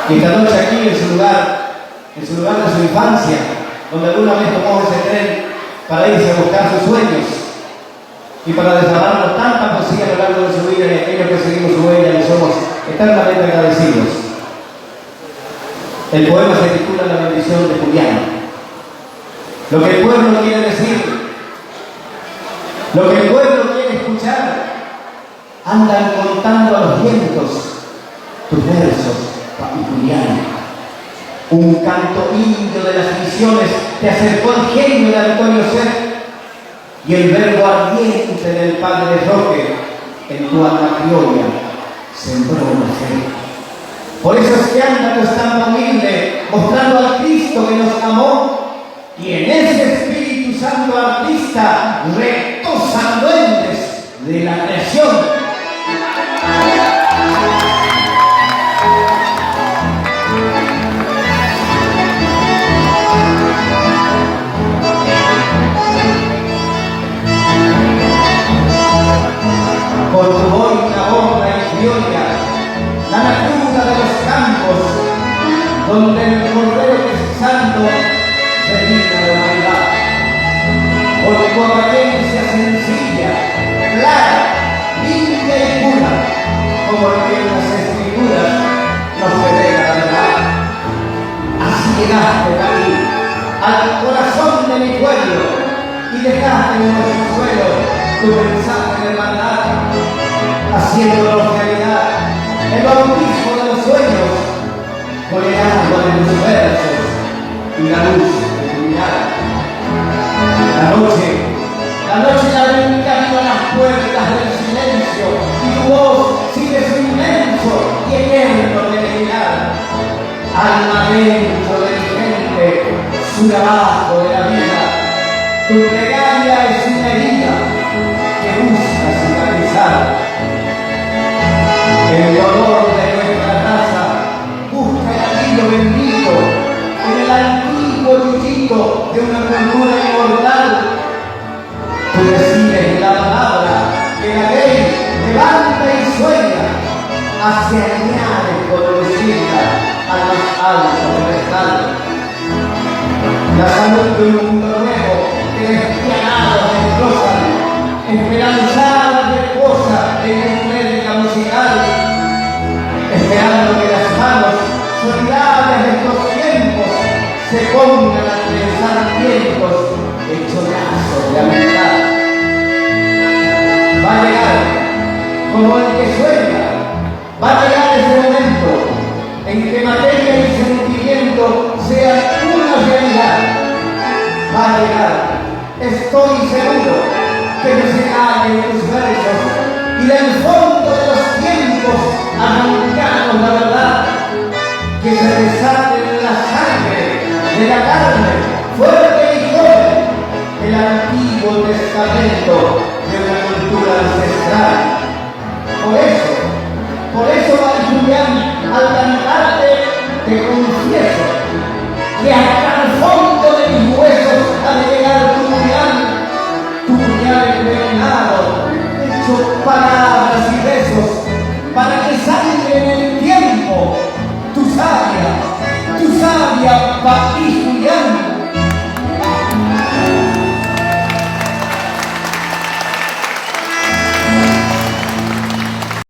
Y esta noche aquí en su lugar de su infancia, donde alguna vez tomó ese tren para irse a buscar sus sueños y para desarrollar tanta poesía a lo largo de su vida y aquellos que seguimos su huella y somos eternamente agradecidos. El poema se titula La bendición de Julián. Lo que el pueblo quiere decir, lo que el pueblo quiere escuchar, andan contando a los vientos tus versos, papi Julián. Un canto indio de las visiones te acercó al genio de Antonio Set y el verbo ardiente del padre Roque en tu alma criolla sembró una fe. Por eso es que anda tu estampa humilde, mostrando al Cristo que nos amó, y en ese Espíritu Santo artista retozan duendes de la creación. Por tu boina, honra y criolla, la natura de los campos, donde el cordero que es santo reina la humanidad. Por tu apariencia sencilla, clara, limpia y pura, como lo que en las escrituras nos revela la verdad. Así llegaste a mí, al corazón de mi pueblo, y dejaste en nuestro suelo tu mensaje de hermandad, haciéndolo realidad, el bautismo de los sueños, con el agua de tus versos y la luz de tu mirada. La noche la brinca a las puertas del silencio, y tu voz sigue su inmenso y eterno peregrinar. Alma dentro de mi gente, su trabajo de la vida, tu plegaria es una herida que busca cicatrizar. El dolor de nuestra raza busca el asilo bendito en el antiguo luchito de una cultura inmortal. Tú decides la palabra que la ley levanta y sueña hacia añares por lucirla al más alto pedestal. La salud de un mundo nuevo que despiadados destrozan, esperanzada reposa en un médica musical, esperando que las manos solidarias de estos tiempos se pongan a trenzar vientos hechos lazos de amistad. Va a llegar, como el que sueña, va a llegar ese momento en que materia y sentimiento sean una realidad. Va a llegar, estoy seguro, que no se callen tus versos y del fondo de los tiempos arrancamos la verdad, que se desate en la sangre de la carne fuerte y joven el antiguo testamento de una cultura ancestral. Por eso va Julián al